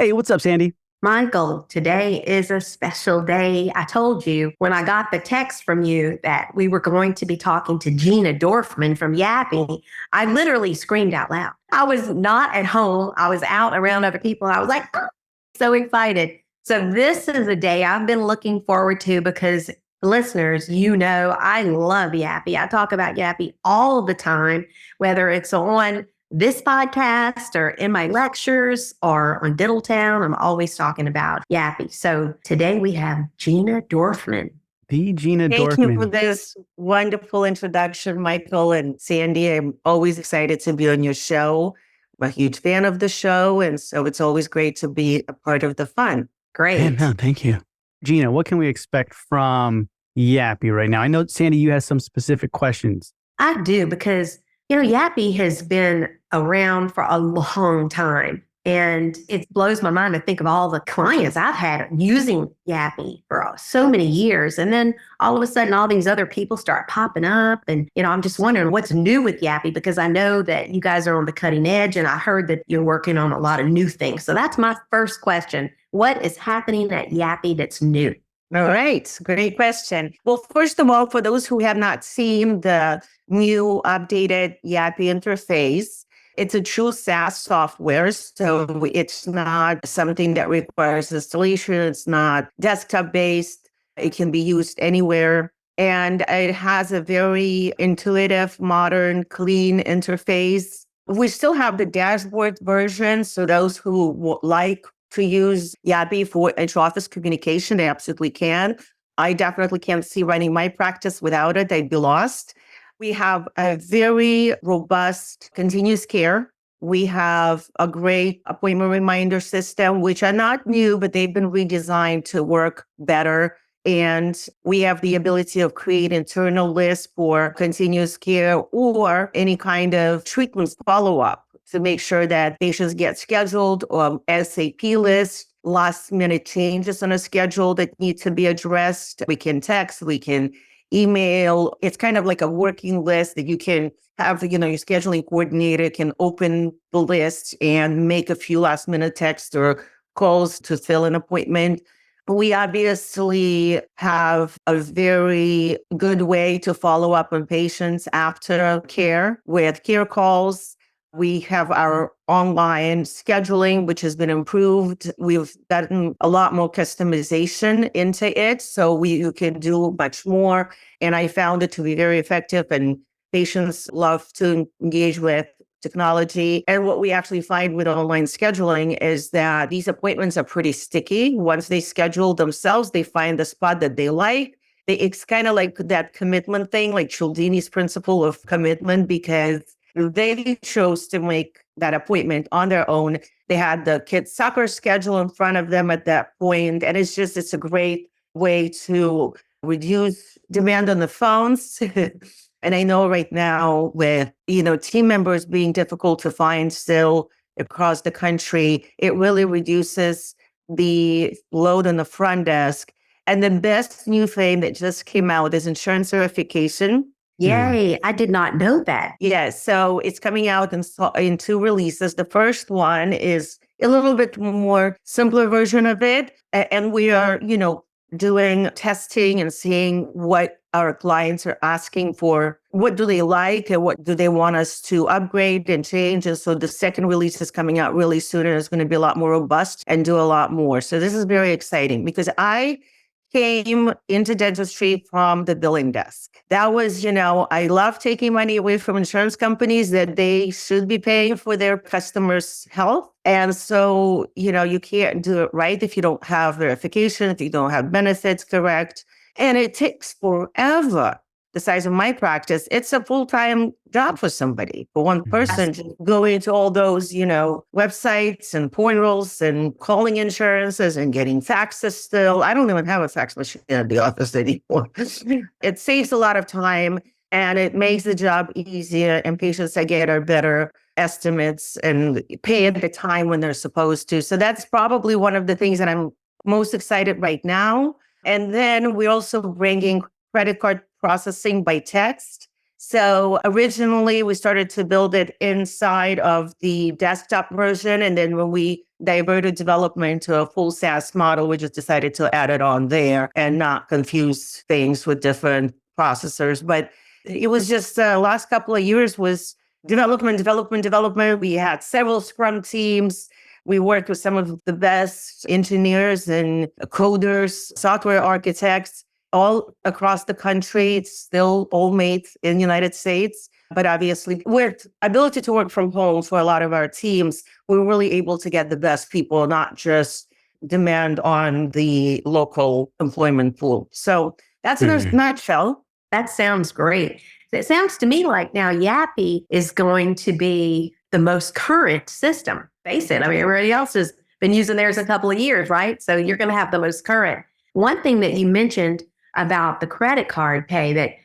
Hey, what's up, Sandy? Michael, today is a special day. I told you when I got the text from you that we were going to be talking to Gina Dorfman from Yapi. I literally screamed out loud. I was not at home. I was out around other people. I was like, "Oh," so excited. So this is a day I've been looking forward to because listeners, I love Yapi. I talk about Yapi all the time, whether it's on this podcast or in my lectures or on Diddle Town. I'm always talking about Yappy. So today we have Gina Dorfman. The Gina Thank you for Dorfman. this wonderful introduction, Michael and Sandy. I'm always excited to be on your show. I'm a huge fan of the show, and so it's always great to be a part of the fun. Great. Yeah, no, thank you. Gina, what can we expect from Yappy right now? I know, Sandy, you have some specific questions. I do because, Yappy has been around for a long time. And it blows my mind to think of all the clients I've had using Yappy for so many years. And then all of a sudden, all these other people start popping up. And, I'm just wondering what's new with Yappy because I know that you guys are on the cutting edge. And I heard that you're working on a lot of new things. So that's my first question. What is happening at Yappy that's new? All right. Great question. Well, first of all, for those who have not seen the new updated Yappy interface, it's a true SaaS software. So it's not something that requires installation. It's not desktop based. It can be used anywhere. And it has a very intuitive, modern, clean interface. We still have the dashboard version. So those who would like to use Yapi for intra-office communication, they absolutely can. I definitely can't see running my practice without it. I'd be lost. We have a very robust continuous care. We have a great appointment reminder system, which are not new, but they've been redesigned to work better. And we have the ability of create internal lists for continuous care or any kind of treatment follow-up to make sure that patients get scheduled or SAP list, last minute changes on a schedule that need to be addressed. We can text, we can email. It's kind of like a working list that you can have, your scheduling coordinator can open the list and make a few last minute texts or calls to fill an appointment. We obviously have a very good way to follow up on patients after care with care calls. We have our online scheduling, which has been improved. We've gotten a lot more customization into it, so you can do much more. And I found it to be very effective, and patients love to engage with technology. And what we actually find with online scheduling is that these appointments are pretty sticky. Once they schedule themselves, they find the spot that they like. It's kind of like that commitment thing, like Cialdini's principle of commitment, because they chose to make that appointment on their own. They had the kids' soccer schedule in front of them at that point. And it's a great way to reduce demand on the phones. And I know right now with, team members being difficult to find still across the country, it really reduces the load on the front desk. And the best new thing that just came out is insurance verification. Yay, I did not know that. Yes, so it's coming out in two releases. The first one is a little bit more simpler version of it. And we are, doing testing and seeing what our clients are asking for. What do they like and what do they want us to upgrade and change? And so the second release is coming out really soon and it's going to be a lot more robust and do a lot more. So this is very exciting because I came into dentistry from the billing desk. That was, I love taking money away from insurance companies that they should be paying for their customers' health. And so, you can't do it right if you don't have verification, if you don't have benefits correct. And it takes forever. The size of my practice, it's a full-time job for somebody, for one person to go into all those, websites and portals and calling insurances and getting faxes still. I don't even have a fax machine at the office anymore. It saves a lot of time and it makes the job easier and patients I get are better estimates and pay at the time when they're supposed to. So that's probably one of the things that I'm most excited right now. And then we're also bringing credit card processing by text. So originally we started to build it inside of the desktop version. And then when we diverted development to a full SaaS model, we just decided to add it on there and not confuse things with different processors. But it was just last couple of years was development. We had several Scrum teams. We worked with some of the best engineers and coders, software architects, all across the country. It's still all made in the United States. But obviously, with ability to work from home for a lot of our teams, we're really able to get the best people, not just demand on the local employment pool. So that's in a nutshell. That sounds great. It sounds to me like now Yapi is going to be the most current system. Face it. I mean, everybody else has been using theirs a couple of years, right? So you're going to have the most current. One thing that you mentioned about the credit card pay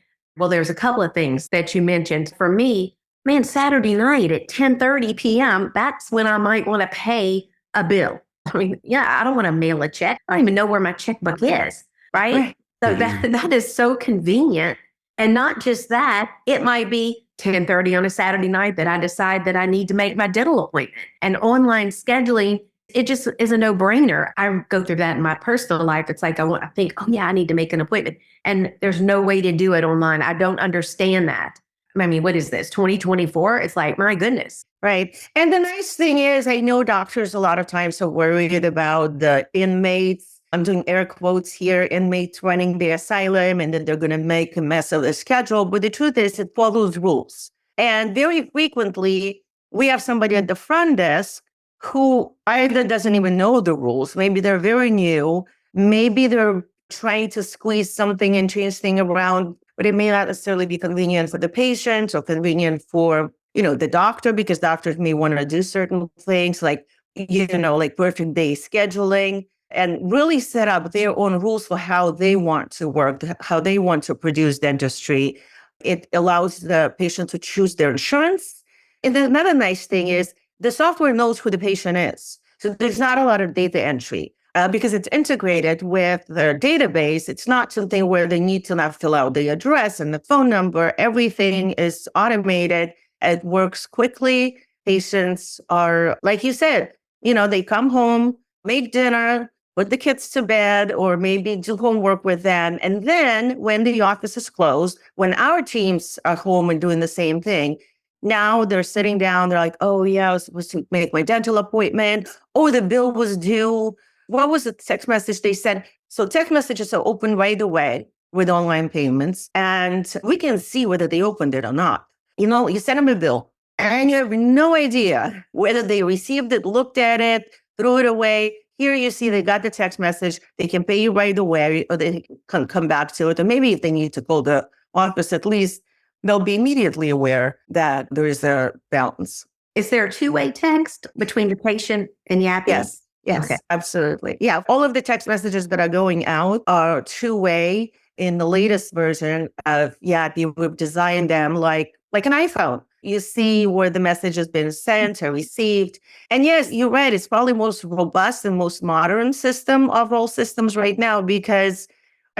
there's a couple of things that you mentioned. For me, man, Saturday night at 10:30 p.m., that's when I might want to pay a bill. I mean, yeah, I don't want to mail a check. I don't even know where my checkbook is, right? So that is so convenient. And not just that, it might be 10:30 on a Saturday night that I decide that I need to make my dental appointment. And online scheduling, it just is a no-brainer. I go through that in my personal life. It's like I think, oh yeah, I need to make an appointment. And there's no way to do it online. I don't understand that. I mean, what is this, 2024? It's like, my goodness. Right. And the nice thing is, I know doctors a lot of times are worried about the inmates. I'm doing air quotes here, inmates running the asylum, and then they're going to make a mess of the schedule. But the truth is, it follows rules. And very frequently, we have somebody at the front desk who either doesn't even know the rules. Maybe they're very new. Maybe they're trying to squeeze something and change things around, but it may not necessarily be convenient for the patient or convenient for, the doctor, because doctors may want to do certain things like perfect day scheduling, and really set up their own rules for how they want to work, how they want to produce dentistry. It allows the patient to choose their insurance. And then another nice thing is the software knows who the patient is. So there's not a lot of data entry because it's integrated with their database. It's not something where they need to now fill out the address and the phone number. Everything is automated. It works quickly. Patients are, like you said, they come home, make dinner, put the kids to bed, or maybe do homework with them. And then when the office is closed, when our teams are home and doing the same thing, now they're sitting down, they're like, oh yeah, I was supposed to make my dental appointment. Oh, the bill was due. What was the text message they sent? So text messages are open right away with online payments, and we can see whether they opened it or not. You send them a bill and you have no idea whether they received it, looked at it, threw it away. Here you see they got the text message. They can pay you right away, or they can come back to it. Or maybe if they need to call the office, at least they'll be immediately aware that there is a balance. Is there a two-way text between the patient and Yapi? Yes. Yes, okay. Absolutely. Yeah. All of the text messages that are going out are two-way. In the latest version of Yapi, we've designed them like an iPhone. You see where the message has been sent or received. And yes, you're right. It's probably most robust and most modern system of all systems right now because,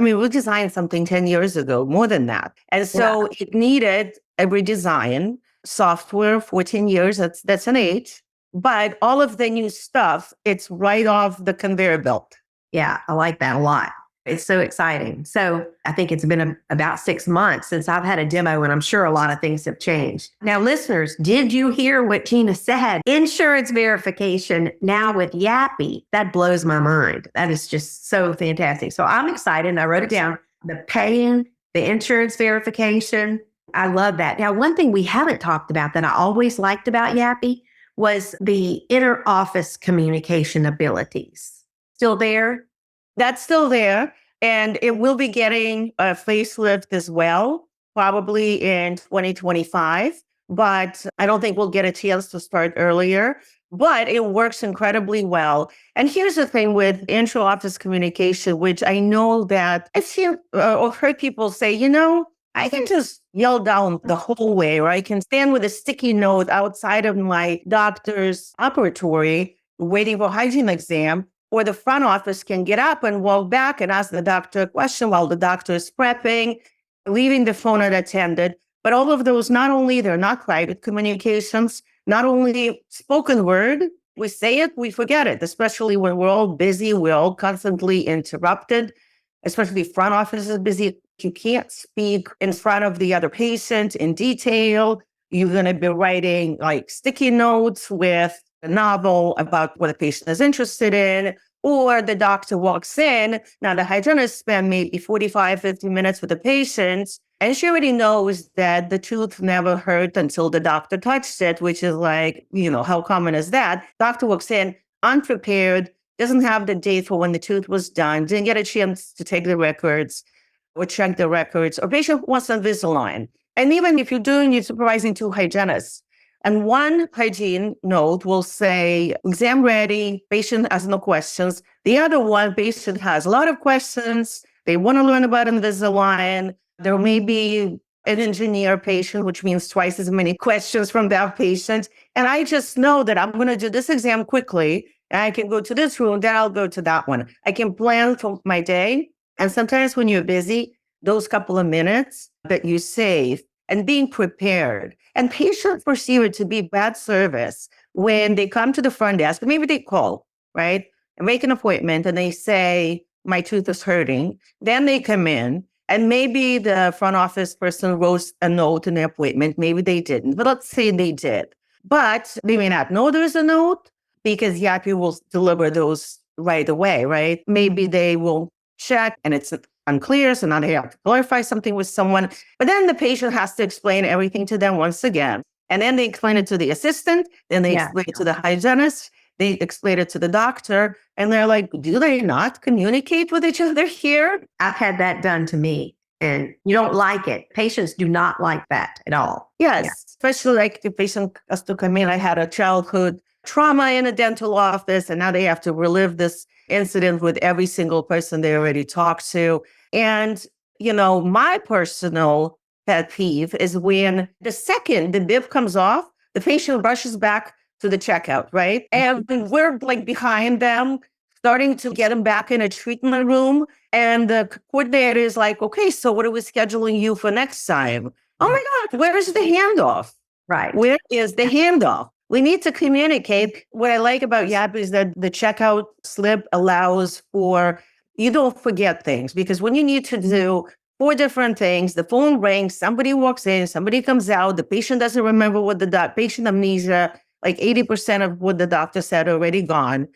we designed something 10 years ago, more than that. And so It needed a redesign. Software, 14 years, that's an age. But all of the new stuff, it's right off the conveyor belt. Yeah, I like that a lot. It's so exciting. So I think it's been about 6 months since I've had a demo, and I'm sure a lot of things have changed. Now, listeners, did you hear what Gina said? Insurance verification now with Yapi. That blows my mind. That is just so fantastic. So I'm excited, and I wrote it down. The paying, the insurance verification. I love that. Now, one thing we haven't talked about that I always liked about Yapi was the inter-office communication abilities. Still there? That's still there. And it will be getting a facelift as well, probably in 2025. But I don't think we'll get a chance to start earlier. But it works incredibly well. And here's the thing with intra-office communication, which I know that I've seen or heard people say, I can just yell down the hallway, or I can stand with a sticky note outside of my doctor's operatory waiting for a hygiene exam. Or the front office can get up and walk back and ask the doctor a question while the doctor is prepping, leaving the phone unattended. But all of those, not only they're not private communications, not only spoken word, we say it, we forget it, especially when we're all busy, we're all constantly interrupted, especially front office is busy. You can't speak in front of the other patient in detail. You're going to be writing like sticky notes with a novel about what the patient is interested in, or the doctor walks in. Now, the hygienist spent maybe 45, 50 minutes with the patient, and she already knows that the tooth never hurt until the doctor touched it, which is like, how common is that? Doctor walks in unprepared, doesn't have the date for when the tooth was done, didn't get a chance to take the records or check the records, or patient wants Invisalign. And even if you're supervising two hygienists, and one hygiene note will say, exam ready, patient has no questions. The other one, patient has a lot of questions. They want to learn about Invisalign. There may be an engineer patient, which means twice as many questions from that patient. And I just know that I'm going to do this exam quickly, and I can go to this room, then I'll go to that one. I can plan for my day. And sometimes when you're busy, those couple of minutes that you save and being prepared, and patients perceive it to be bad service when they come to the front desk, maybe they call, right, and make an appointment and they say, my tooth is hurting. Then they come in and maybe the front office person wrote a note in the appointment. Maybe they didn't, but let's say they did. But they may not know there's a note because Yapi will deliver those right away, right? Maybe they will check and it's unclear, so now they have to clarify something with someone. But then the patient has to explain everything to them once again. And then they explain it to the assistant, then they explain it to the hygienist, they explain it to the doctor, and they're like, do they not communicate with each other here? I've had that done to me, and you don't like it. Patients do not like that at all. Yes, especially like the patient has to come in. I had a childhood trauma in a dental office, and now they have to relive this incident with every single person they already talked to. And, my personal pet peeve is when the second the bib comes off, the patient rushes back to the checkout, right? And we're like behind them, starting to get them back in a treatment room. And the coordinator is like, okay, so what are we scheduling you for next time? Oh my God, where is the handoff? Right. Where is the handoff? We need to communicate. What I like about Yapi is that the checkout slip allows for, you don't forget things, because when you need to do 4 different things, the phone rings, somebody walks in, somebody comes out, the patient doesn't remember what patient amnesia, like 80% of what the doctor said already gone.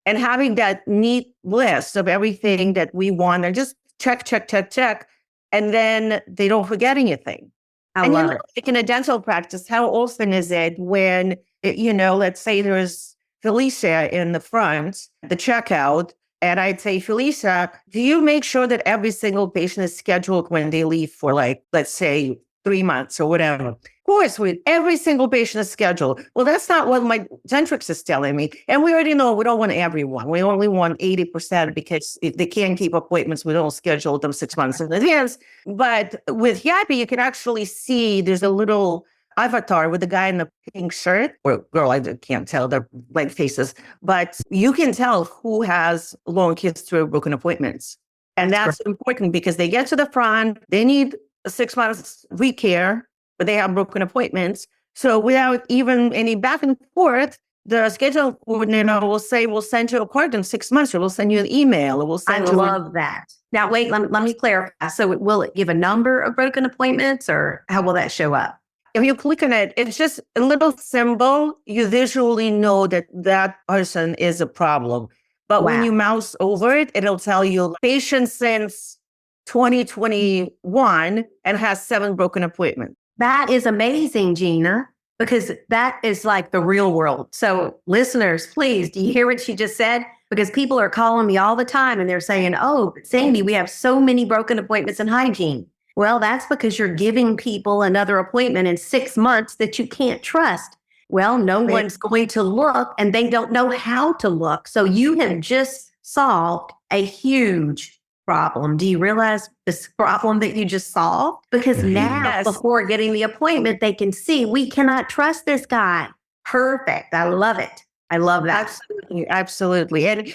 And having that neat list of everything that we want, and just check, and then they don't forget anything. I love it. Like in a dental practice, how often is it when, let's say there's Felicia in the front, the checkout, and I'd say, Felicia, do you make sure that every single patient is scheduled when they leave for let's say 3 months or whatever? Of course, every single patient is scheduled. Well, that's not what my Gentrix is telling me. And we already know we don't want everyone. We only want 80% because if they can't keep appointments, we don't schedule them 6 months in advance. But with Yapi, you can actually see there's a little avatar with the guy in the pink shirt, or girl, I can't tell, they're blank faces, but you can tell who has long history of broken appointments. And that's important because they get to the front, they need 6 months recare, but they have broken appointments. So without even any back and forth, the schedule coordinator will say, we'll send you a card in 6 months, or we'll send you an email, or we'll send you. I love that. Now, wait, let me clarify. So will it give a number of broken appointments, or how will that show up? If you click on it, it's just a little symbol. You visually know that that person is a problem. But when you mouse over it, it'll tell you patient since 2021 and has 7 broken appointments. That is amazing, Gina, because that is like the real world. So listeners, please, do you hear what she just said? Because people are calling me all the time and they're saying, oh, Sandy, we have so many broken appointments in hygiene. Well, that's because you're giving people another appointment in 6 months that you can't trust. Well, no one's going to look, and they don't know how to look. So you have just solved a huge problem. Do you realize this problem that you just solved? Because now, before getting the appointment, they can see, we cannot trust this guy. Perfect. I love it. I love that. Absolutely. Absolutely. And,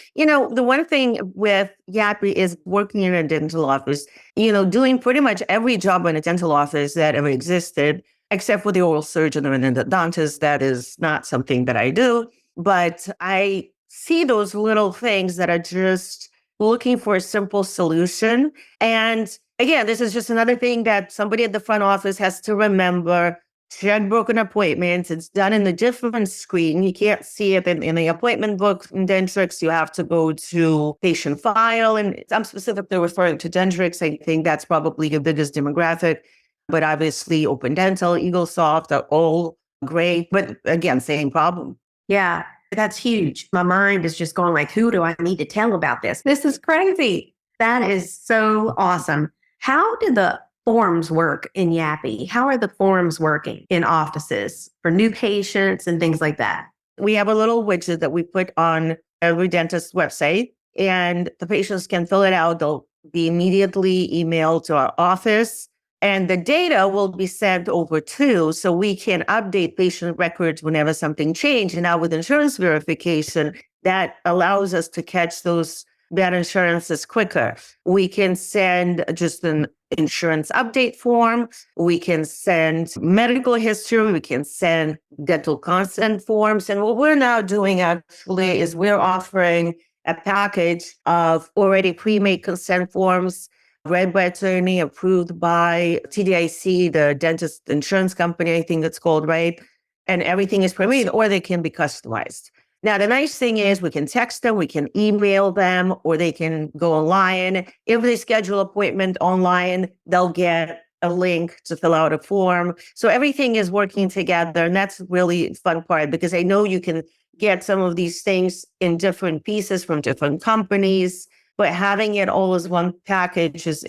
the one thing with Yapi is working in a dental office, doing pretty much every job in a dental office that ever existed, except for the oral surgeon and then the dentist. That is not something that I do. But I see those little things that are just looking for a simple solution. And again, this is just another thing that somebody at the front office has to remember. Check broken appointments. It's done in a different screen. You can't see it in the appointment book in Dentrix. You have to go to patient file. And I'm specifically referring to Dentrix. I think that's probably the biggest demographic. But obviously, Open Dental, EagleSoft are all great. But again, same problem. Yeah, that's huge. My mind is just going like, who do I need to tell about this? This is crazy. That is so awesome. How did the forms work in Yapi? How are the forms working in offices for new patients and things like that? We have a little widget that we put on every dentist's website, and the patients can fill it out. They'll be immediately emailed to our office, and the data will be sent over too, so we can update patient records whenever something changes. And now with insurance verification, that allows us to catch those bad insurances quicker. We can send just an insurance update form. We can send medical history. We can send dental consent forms. And what we're now doing actually is we're offering a package of already pre-made consent forms, read by attorney, approved by TDIC, the dentist insurance company, I think it's called, right? And everything is pre-made, or they can be customized. Now, the nice thing is we can text them, we can email them, or they can go online. If they schedule an appointment online, they'll get a link to fill out a form. So everything is working together. And that's really fun part, because I know you can get some of these things in different pieces from different companies, but having it all as one package is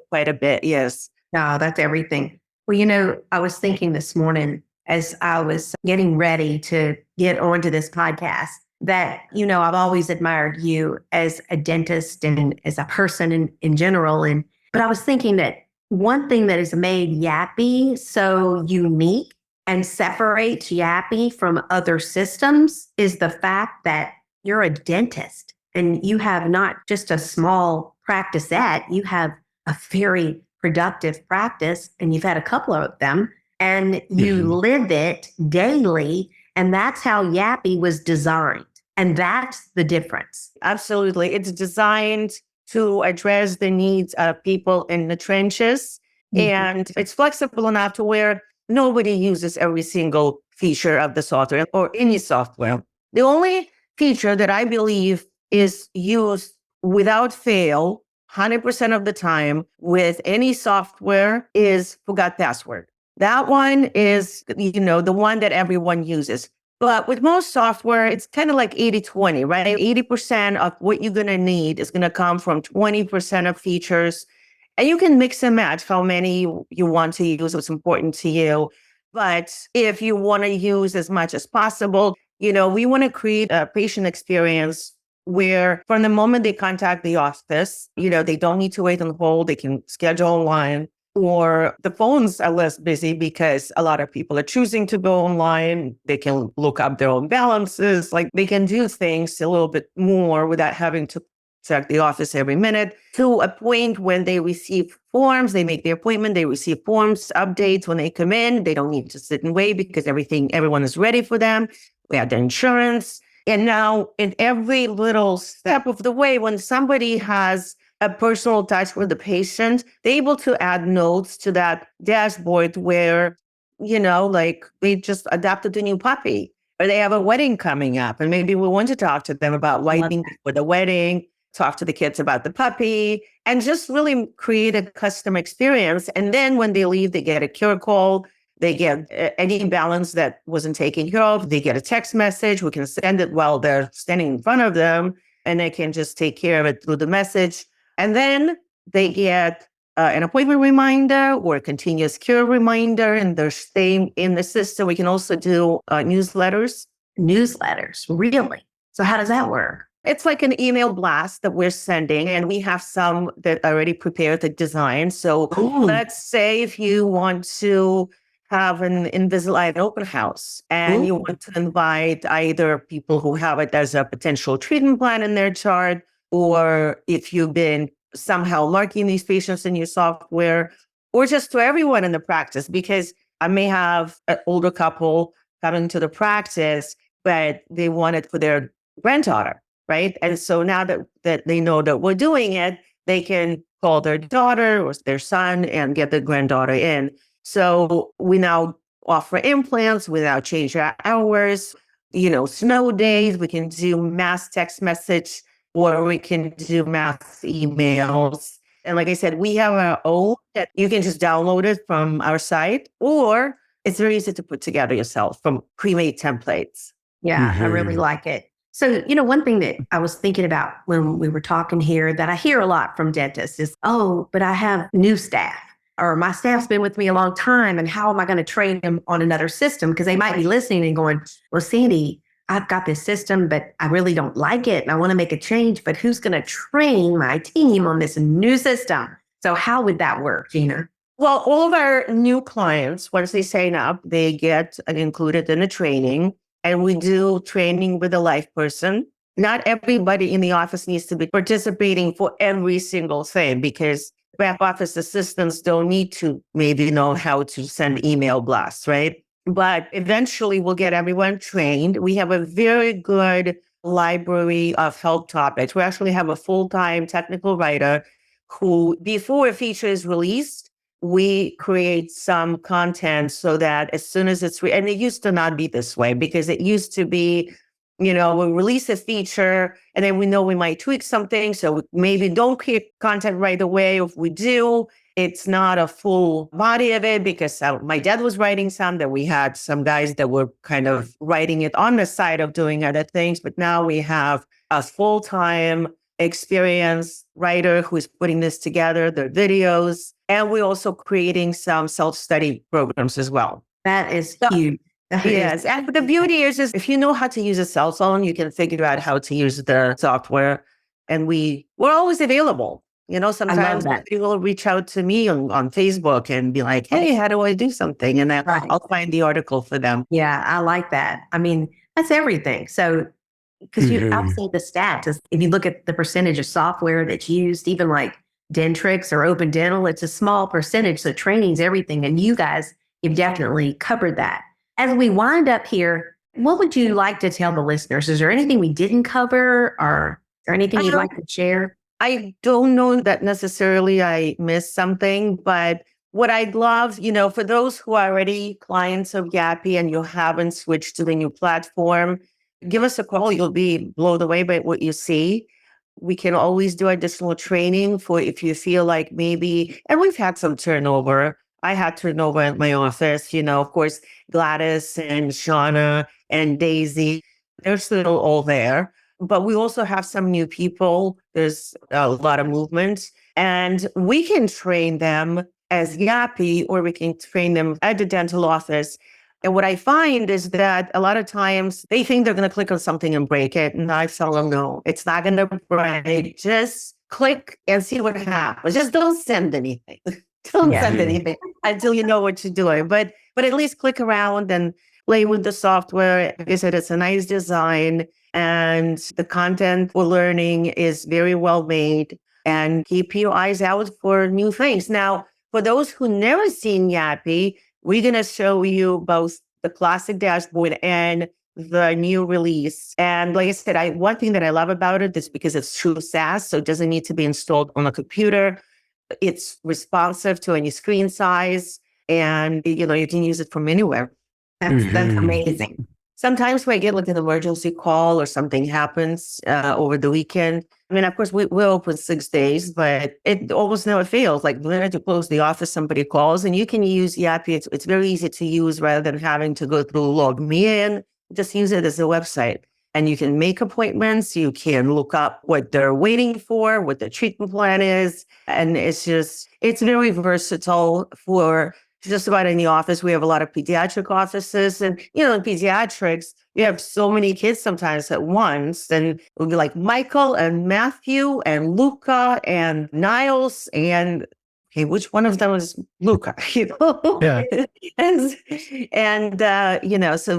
quite a bit. Yes. No, that's everything. Well, I was thinking this morning as I was getting ready to get onto this podcast that, I've always admired you as a dentist and as a person in general. But I was thinking that one thing that has made Yapi so unique and separates Yapi from other systems is the fact that you're a dentist and you have not just a small practicette, you have a very productive practice, and you've had a couple of them. And you live it daily. And that's how Yapi was designed. And that's the difference. Absolutely. It's designed to address the needs of people in the trenches. And it's flexible enough to where nobody uses every single feature of the software or any software. The only feature that I believe is used without fail 100% of the time with any software is forgot password. That one is, the one that everyone uses. But with most software, it's kind of like 80-20, right? 80% of what you're going to need is going to come from 20% of features. And you can mix and match how many you want to use, what's important to you. But if you want to use as much as possible, we want to create a patient experience where from the moment they contact the office, they don't need to wait on hold. They can schedule online. Or the phones are less busy because a lot of people are choosing to go online. They can look up their own balances. Like they can do things a little bit more without having to check the office every minute, to a point when they receive forms, they make the appointment, they receive forms, updates when they come in. They don't need to sit and wait because everyone is ready for them. We have the insurance. And now in every little step of the way, when somebody has a personal touch with the patient, they're able to add notes to that dashboard where, like they just adopted a new puppy or they have a wedding coming up. And maybe we want to talk to them about wiping for the wedding, talk to the kids about the puppy, and just really create a custom experience. And then when they leave, they get a cure call. They get any balance that wasn't taken care of. They get a text message. We can send it while they're standing in front of them, and they can just take care of it through the message. And then they get an appointment reminder or a continuous cure reminder, and they're staying in the system. We can also do newsletters. Newsletters, really? So how does that work? It's like an email blast that we're sending, and we have some that are already prepared the design. So let's say if you want to have an Invisalign open house and you want to invite either people who have it as a potential treatment plan in their chart, or if you've been somehow marking these patients in your software, or just to everyone in the practice, because I may have an older couple coming to the practice, but they want it for their granddaughter, right? And so now that they know that we're doing it, they can call their daughter or their son and get the granddaughter in. So we now offer implants without change our hours, snow days, we can do mass text message or we can do mass emails. And like I said, we have our own that you can just download it from our site, or it's very easy to put together yourself from pre-made templates. Yeah, I really like it. So, one thing that I was thinking about when we were talking here that I hear a lot from dentists is, oh, but I have new staff, or my staff's been with me a long time, and how am I going to train them on another system? Because they might be listening and going, well, Sandy, I've got this system, but I really don't like it, and I want to make a change, but who's going to train my team on this new system? So how would that work, Gina? Well, all of our new clients, once they sign up, they get included in the training. And we do training with a live person. Not everybody in the office needs to be participating for every single thing, because back office assistants don't need to maybe know how to send email blasts, right? But eventually we'll get everyone trained. We have a very good library of help topics. We actually have a full-time technical writer who, before a feature is released, we create some content so that as soon as it's, and it used to not be this way, because it used to be, we release a feature and then we know we might tweak something. So we maybe don't create content right away. If we do, it's not a full body of it, because my dad was writing some, that we had some guys that were kind of writing it on the side of doing other things. But now we have a full-time experienced writer who is putting this together, their videos, and we're also creating some self-study programs as well. That is huge. Yes. And the beauty is if you know how to use a cell phone, you can figure out how to use the software. And we're always available. Sometimes people will reach out to me on Facebook and be like, hey, how do I do something? And then I'll find the article for them. Yeah, I like that. I mean, that's everything. So, because I've seen the stats. If you look at the percentage of software that's used, even like Dentrix or Open Dental, it's a small percentage. So training's everything. And you guys, you've definitely covered that. As we wind up here, what would you like to tell the listeners? Is there anything we didn't cover or anything you'd like to share? I don't know that necessarily I missed something, but what I'd love, for those who are already clients of Yapi and you haven't switched to the new platform, give us a call. You'll be blown away by what you see. We can always do additional training for if you feel like maybe, and we've had some turnover. I had turnover at my office, of course, Gladys and Shauna and Daisy, they're still all there. But we also have some new people. There's a lot of movement, and we can train them as Yapi, or we can train them at the dental office. And what I find is that a lot of times they think they're going to click on something and break it. And I tell them, no, it's not going to break. Just click and see what happens. Just don't send anything. Don't send anything until you know what you're doing. But at least click around and play with the software. Like I said, it's a nice design. And the content we're learning is very well made. And keep your eyes out for new things. Now, for those who never seen Yapi, we're going to show you both the classic dashboard and the new release. And like I said, one thing that I love about it is because it's true SaaS, so it doesn't need to be installed on a computer. It's responsive to any screen size, and you can use it from anywhere. That's amazing. Sometimes when I get like an emergency call or something happens over the weekend, I mean, of course, we're open 6 days, but it almost never fails. Like when I have to close the office, somebody calls, and you can use Yapi. It's very easy to use rather than having to go through log me in. Just use it as a website. And you can make appointments. You can look up what they're waiting for, what the treatment plan is. And it's very versatile for just about in the office. We have a lot of pediatric offices, and in pediatrics, you have so many kids sometimes at once, and it'll be like Michael and Matthew and Luca and Niles, and okay, which one of them is Luca? Yeah. and so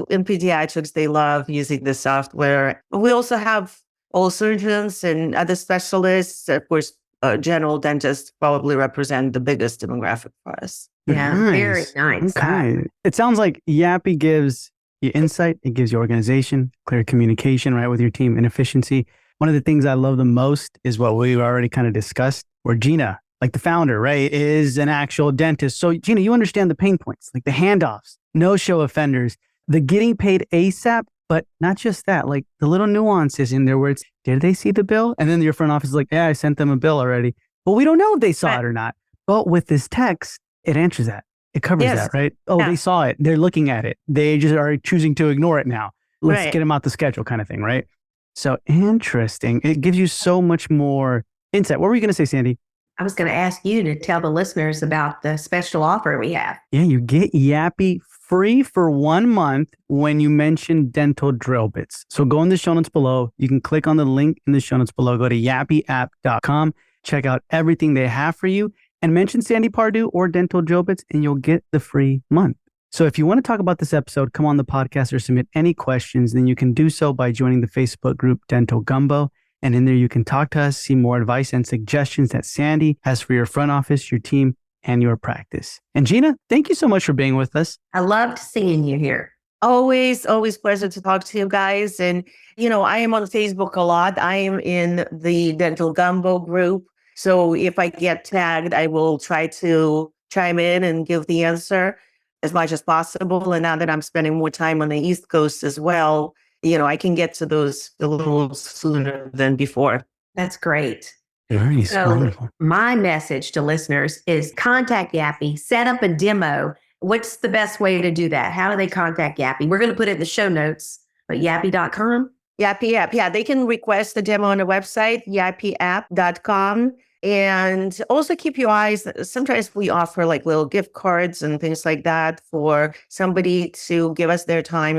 in pediatrics, they love using the software. We also have all surgeons and other specialists. Of course, general dentists probably represent the biggest demographic for us. Yeah, very nice. Okay. It sounds like Yapi gives you insight. It gives you organization, clear communication, right, with your team and efficiency. One of the things I love the most is what we already kind of discussed, where Gina, like the founder, right, is an actual dentist. So Gina, you understand the pain points, like the handoffs, no-show offenders, the getting paid ASAP, but not just that, like the little nuances in there where it's, did they see the bill? And then your front office is like, yeah, I sent them a bill already. But we don't know if they saw it or not. But with this text, it answers that. It covers that, right? Oh, they saw it. They're looking at it. They just are choosing to ignore it now. Let's get them out the schedule kind of thing, right? So interesting. It gives you so much more insight. What were you going to say, Sandy? I was going to ask you to tell the listeners about the special offer we have. Yeah, you get Yapi free for 1 month when you mention dental drill bits. So go in the show notes below. You can click on the link in the show notes below. Go to yapiapp.com. Check out everything they have for you and mention Sandy Pardue or dental drill bits and you'll get the free month. So if you want to talk about this episode, come on the podcast or submit any questions, then you can do so by joining the Facebook group Dental Gumbo. And in there, you can talk to us, see more advice and suggestions that Sandy has for your front office, your team, and your practice. And Gina, thank you so much for being with us. I loved seeing you here. Always pleasure to talk to you guys. And, I am on Facebook a lot. I am in the Dental Gumbo group. So if I get tagged, I will try to chime in and give the answer as much as possible. And now that I'm spending more time on the East Coast as well, I can get to those a little sooner than before. That's great. Very wonderful. My message to listeners is contact Yapi, set up a demo. What's the best way to do that? How do they contact Yapi? We're going to put it in the show notes, but yapi.com. Yapi app. Yeah, they can request a demo on the website, yapiapp.com. And also keep your eyes. Sometimes we offer like little gift cards and things like that for somebody to give us their time.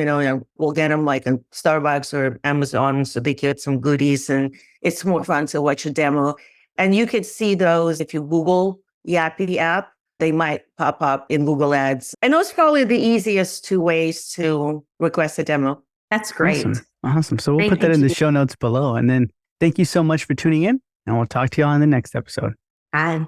We'll get them like in Starbucks or Amazon so they get some goodies. And it's more fun to watch a demo. And you could see those if you Google Yapi app. They might pop up in Google Ads. And those are probably the easiest 2 ways to request a demo. That's great. Awesome. So we'll put that in the show notes below. And then thank you so much for tuning in. And we'll talk to you all in the next episode. Bye.